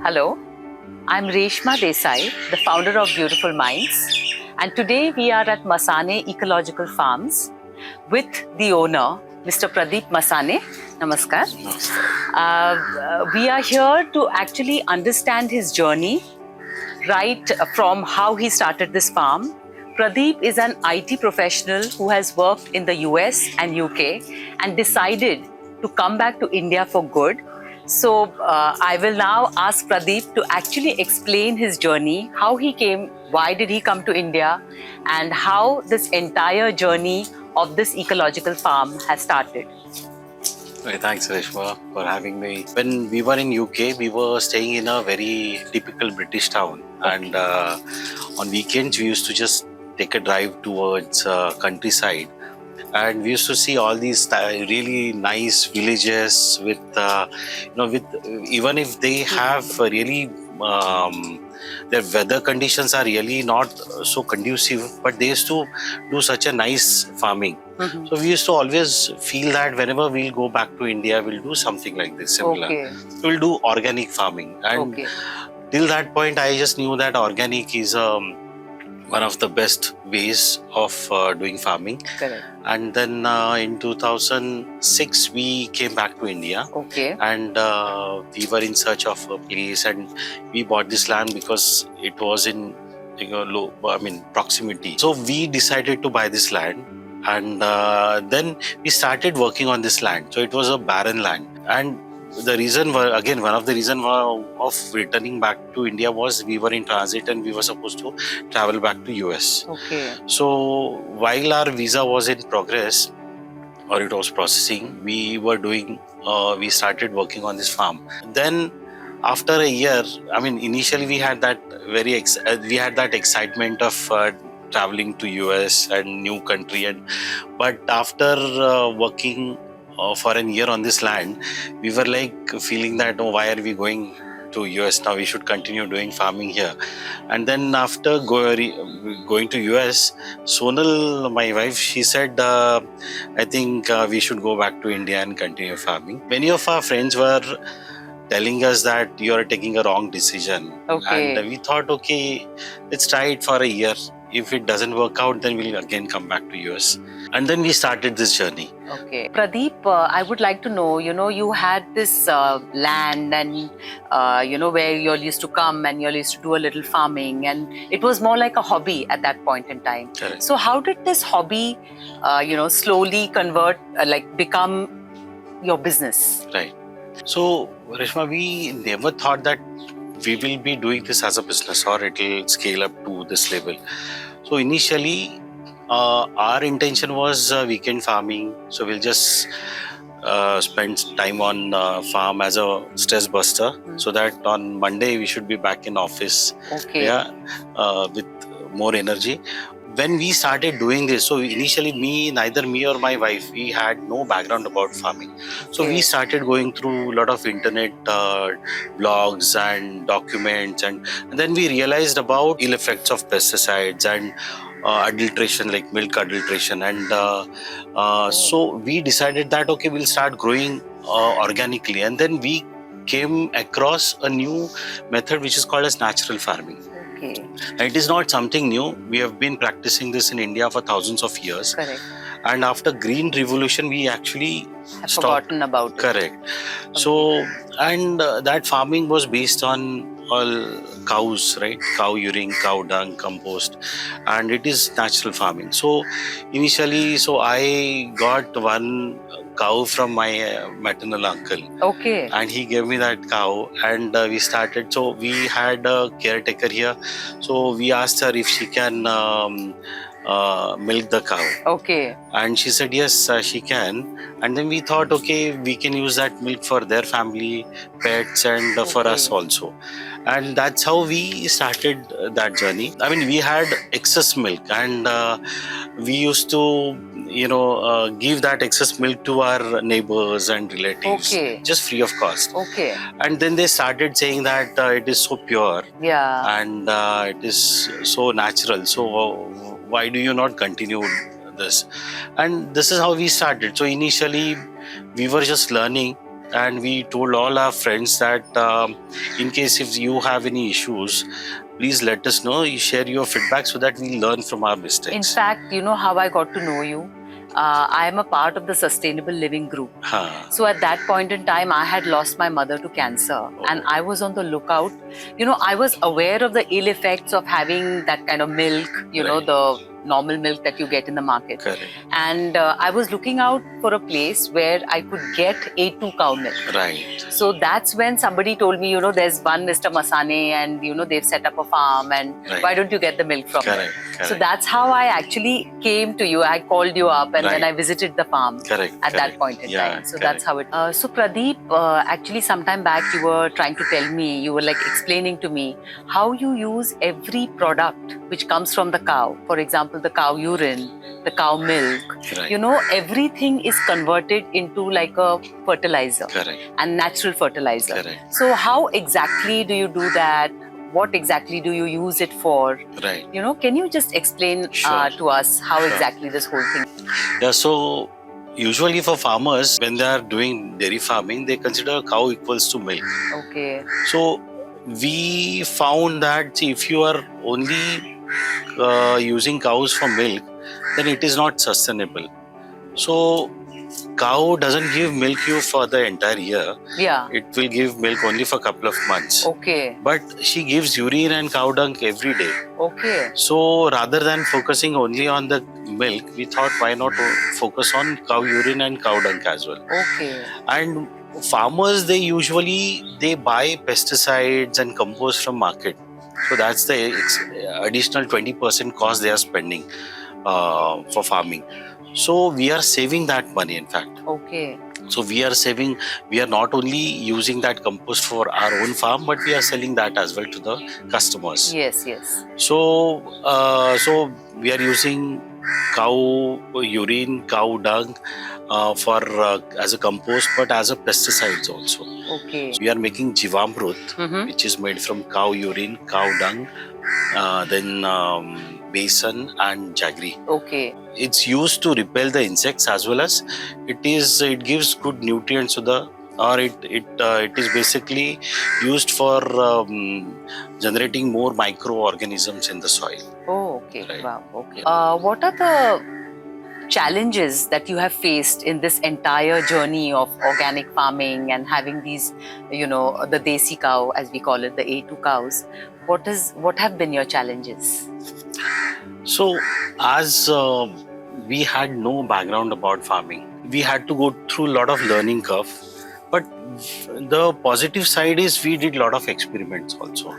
Hello, I'm Reshma Desai, the founder of Beautiful Minds, and today we are at Masane Ecological Farms with the owner, Mr. Pradeep Masane. Namaskar. We are here to actually understand his journey, right from how he started this farm. Pradeep is an IT professional who has worked in the US and UK and decided to come back to India for good. So I will now ask Pradeep to actually explain his journey, how he came, why did he come to India, and how this entire journey of this ecological farm has started. Okay, thanks, Reshma, for having me. When we were in UK, we were staying in a very typical British town, and on weekends we used to just take a drive towards countryside, and we used to see all these really nice villages with, with even if they have really. Their weather conditions are really not so conducive, but they used to do such a nice farming. So we used to always feel that whenever we'll go back to India, we'll do something like this similar. We'll do organic farming, and till that point I just knew that organic is one of the best ways of doing farming. Correct. And then in 2006 we came back to India. And we were in search of a place, and we bought this land because it was in low, proximity. So we decided to buy this land, and then we started working on this land. So it was a barren land, and the reason again, one of the reasons of returning back to India was we were in transit and we were supposed to travel back to US. So while our visa was in progress, or it was processing, we started working on this farm. Then after a year, initially we had that excitement of traveling to US and new country, but after working for a year on this land, we were like feeling that, oh, why are we going to US now? We should continue doing farming here. And then after going to US, Sonal, my wife, she said, I think we should go back to India and continue farming. Many of our friends were telling us that you are taking a wrong decision. And we thought, okay, let's try it for a year. If it doesn't work out, then we'll again come back to US. And then we started this journey. Pradeep, I would like to know, you had this land and, where you all used to come and you all used to do a little farming, and it was more like a hobby at that point in time. Correct. So how did this hobby, slowly convert, become your business? Right. So, Reshma, we never thought that we will be doing this as a business or it will scale up to this level. So initially, our intention was weekend farming. So we'll just spend time on farm as a stress buster, so that on Monday we should be back in office. With more energy. When we started doing this, so initially neither me or my wife, we had no background about farming. So we started going through a lot of internet blogs and documents, and then we realized about ill effects of pesticides and adulteration, like milk adulteration. And so we decided that, okay, we'll start growing organically. And then we came across a new method which is called as natural farming. It is not something new. We have been practicing this in India for thousands of years. Correct. And after Green Revolution, we actually have forgotten about it. Correct. So, and that farming was based on all cows, right? Cow urine, cow dung, compost, and it is natural farming. So initially, I got one cow from my maternal uncle. And he gave me that cow, and we started. So we had a caretaker here. So we asked her if she can milk the cow. And she said yes, she can. And then we thought, okay, we can use that milk for their family, pets, and for us also. And that's how we started that journey. We had excess milk, and we used to, give that excess milk to our neighbors and relatives, just free of cost. And then they started saying that it is so pure, and it is so natural. So why do you not continue this? And this is how we started. So initially we were just learning, and we told all our friends that in case if you have any issues, please let us know. You share your feedback so that we learn from our In mistakes. fact, you know how I got to know you? I am a part of the Sustainable Living Group. Huh. So at that point in time, I had lost my mother to cancer, and I was on the lookout. You know, I was aware of the ill effects of having that kind of milk, you know, Right. the normal milk that you get in the market. Correct. And I was looking out for a place where I could get A2 cow milk. Right. So that's when somebody told me, you know, there's one Mr. Masane, and you know they've set up a farm, and Right. why don't you get the milk from Correct. them? Correct. So that's how I actually came to you. I called you up, and then Right. I visited the farm Correct. at that Correct. point in Yeah, time. So correct. that's how it. So Pradeep, actually, sometime back you were trying to tell me, you were like explaining to me how you use every product which comes from the cow. For example, the cow urine, the cow milk. Right. You know, everything is converted into like a fertilizer. Correct. And natural fertilizer. Correct. So how exactly do you do that? What exactly do you use it for? Right. You know, can you just explain Sure. to us how Sure. exactly this whole thing? Yeah, so usually for farmers, when they are doing dairy farming, they consider cow equals to milk. Okay. So we found that if you are only using cows for milk, then it is not sustainable. So cow doesn't give milk you for the entire year. Yeah. It will give milk only for a couple of months. Okay. But she gives urine and cow dung every day. Okay. So rather than focusing only on the milk, we thought why not focus on cow urine and cow dung as well. Okay. And farmers, they usually buy pesticides and compost from market. So that's the additional 20% cost they are spending for farming. So we are saving that money, in fact. Okay. So we are saving, we are not only using that compost for our own farm, but we are selling that as well to the customers. Yes, yes. So, so we are using cow urine, cow dung for as a compost, but as a pesticides also. Okay. We are making Jivamrut, which is made from cow urine, cow dung, then besan and jaggery. Okay. It's used to repel the insects as well as it gives good nutrients to the, or it is basically used for generating more microorganisms in the soil. Oh, okay. Right. Wow. Okay. What are the challenges that you have faced in this entire journey of organic farming and having these, you know, the desi cow, as we call it, the A2 cows? What have been your challenges? So, as we had no background about farming, we had to go through a lot of learning curve. But the positive side is we did a lot of experiments also,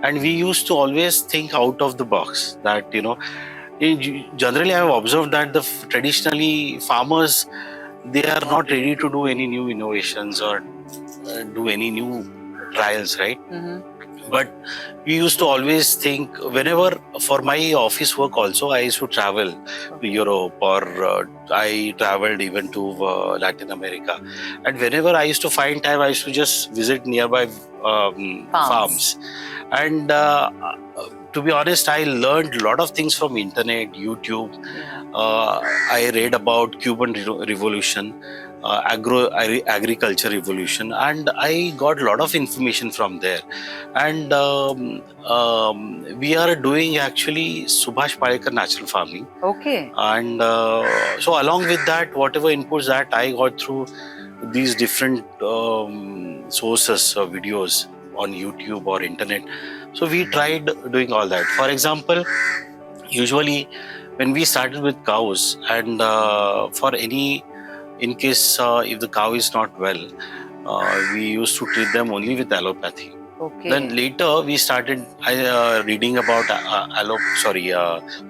and we used to always think out of the box. That generally I have observed that traditionally farmers, they are not ready to do any new innovations or do any new trials, right? But we used to always think, whenever for my office work also, I used to travel to Europe, or I traveled even to Latin America. And whenever I used to find time, I used to just visit nearby farms. And to be honest, I learned a lot of things from internet, YouTube. I read about Cuban Revolution, agriculture revolution, and I got a lot of information from there. And we are doing actually Subhash Palekar natural farming. Okay. And so along with that, whatever inputs that I got through these different sources of videos on YouTube or internet, so we tried doing all that. For example, usually when we started with cows, and for any, in case if the cow is not well, we used to treat them only with allopathy. Okay. Then later we started reading about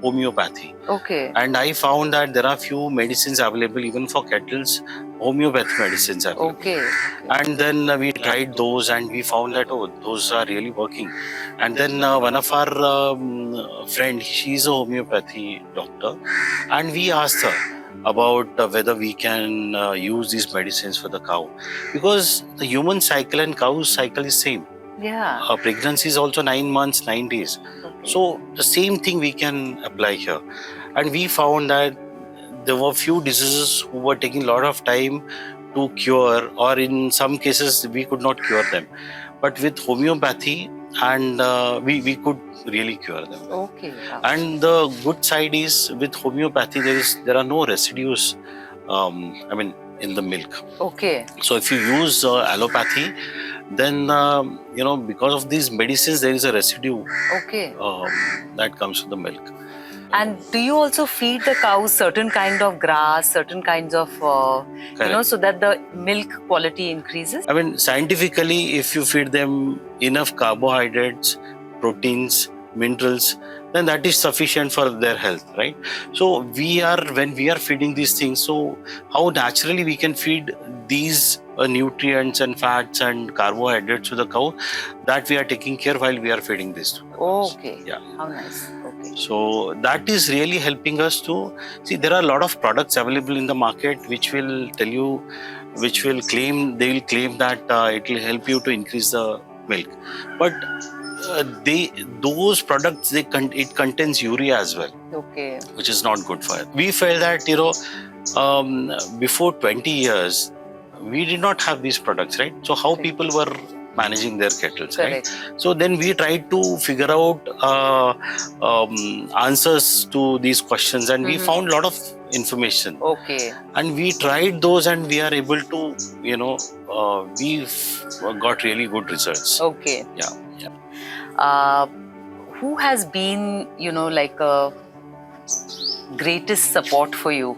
homeopathy. Okay. And I found that there are few medicines available even for kettles, homeopathy medicines available. Okay. And then we tried those, and we found that those are really working. And then one of our friend, she's a homeopathy doctor, and we asked her about whether we can use these medicines for the cow, because the human cycle and cow cycle is same. Yeah. Pregnancy is also 9 months, 9 days. Okay. So the same thing we can apply here. And we found that there were few diseases who were taking a lot of time to cure, or in some cases we could not cure them. But with homeopathy, and we could really cure them. Okay. Wow. And the good side is with homeopathy, there are no residues. In the milk. Okay. So if you use allopathy, then because of these medicines, there is a residue. Okay. That comes with the milk. And do you also feed the cows certain kind of grass, certain kinds of, so that the milk quality increases? I mean, scientifically, if you feed them enough carbohydrates, proteins, minerals, then that is sufficient for their health, right? So when we are feeding these things, so how naturally we can feed these nutrients and fats and carbohydrates to the cow, that we are taking care while we are feeding this to the cows. Okay. Yeah. How nice. Okay. So that is really helping us to see. There are a lot of products available in the market which will tell you, they will claim that it will help you to increase the milk, but those products it contains urea as well. Okay. Which is not good for it. We felt that before 20 years we did not have these products, right? So how people were managing their kettles, right? So then we tried to figure out answers to these questions, and we found a lot of information. Okay. And we tried those, and we are able to, we've got really good results. Okay. Yeah. Who has been, a greatest support for you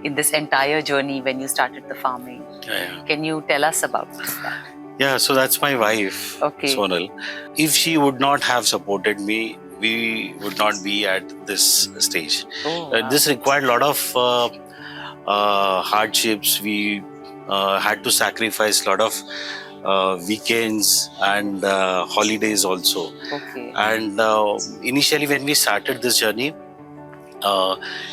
in this entire journey when you started the farming? Yeah. Can you tell us about that? Yeah, so that's my wife, Sonal. If she would not have supported me, we would not be at this stage. Wow. This required a lot of hardships. We had to sacrifice a lot of weekends and holidays also. Okay. And initially when we started this journey,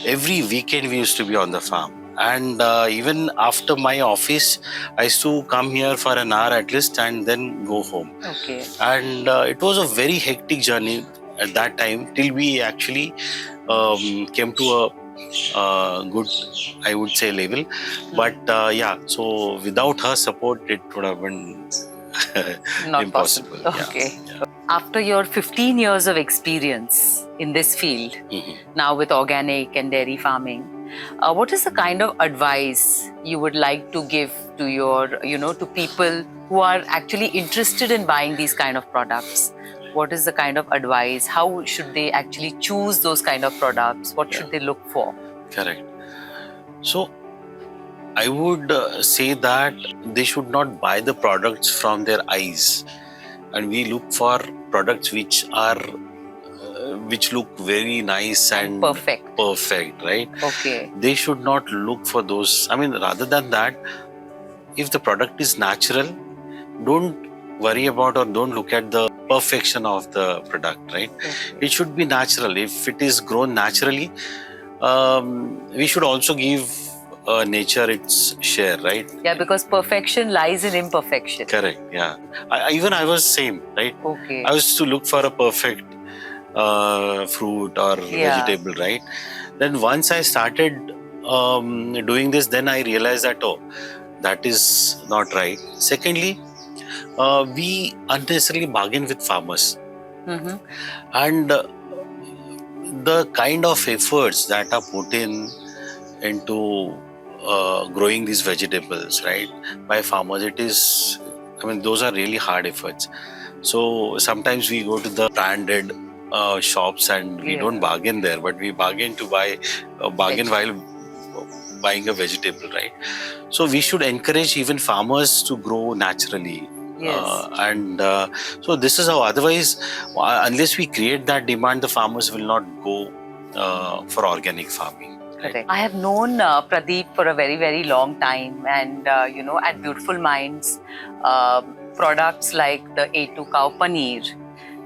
every weekend we used to be on the farm. And even after my office, I used to come here for an hour at least and then go home. Okay. And it was a very hectic journey at that time, till we actually came to a good, I would say, level. But so without her support, it would have been not impossible. Possible. Okay. Yeah. After your 15 years of experience in this field, now with organic and dairy farming, what is the kind of advice you would like to give to your, to people who are actually interested in buying these kind of products? What is the kind of advice? How should they actually choose those kind of products? What should they look for? Correct. So I would say that they should not buy the products from their eyes, and we look for products which look very nice and perfect, right? Okay. They should not look for those. I mean, rather than that, if the product is natural, don't worry about or don't look at the perfection of the product, right? Okay. It should be natural. If it is grown naturally, we should also give nature its share, right? Yeah, because perfection lies in imperfection. Correct. Yeah. I was same, right? Okay. I was to look for a perfect fruit or vegetable, right? Then once I started doing this, then I realized that that is not right. Secondly, we unnecessarily bargain with farmers, and the kind of efforts that are put into growing these vegetables, right, by farmers, those are really hard efforts. So sometimes we go to the branded shops and we don't bargain there, but we bargain while buying a vegetable, right? So we should encourage even farmers to grow naturally. Yes. So this is how, otherwise, unless we create that demand, the farmers will not go for organic farming. Right? Correct. I have known Pradeep for a very, very long time, and at Beautiful Minds, products like the A2 cow paneer,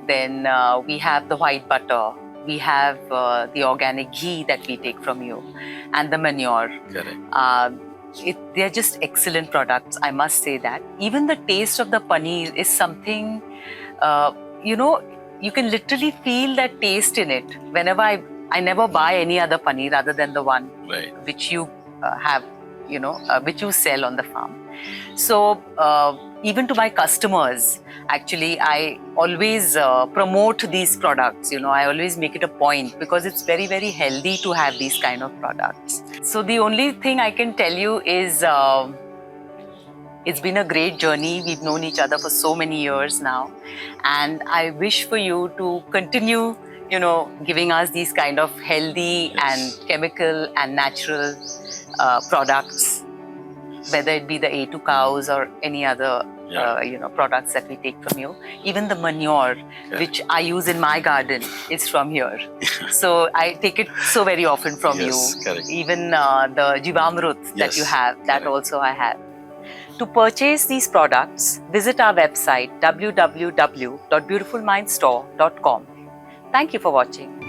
then we have the white butter, we have the organic ghee that we take from you, and the manure. Correct. They're just excellent products, I must say that. Even the taste of the paneer is something, you can literally feel that taste in it. Whenever I never buy any other paneer other than the one which you have which you sell on the farm. So even to my customers, actually, I always promote these products. I always make it a point because it's very, very healthy to have these kind of products. So the only thing I can tell you is it's been a great journey. We've known each other for so many years now, and I wish for you to continue, giving us these kind of healthy and chemical and natural products, whether it be the A2 cows or any other products that we take from you. Even the manure which I use in my garden is from here. So I take it so very often from you. Correct. Even the Jivamrut that you have, that also I have. To purchase these products, visit our website www.beautifulmindstore.com. Thank you for watching.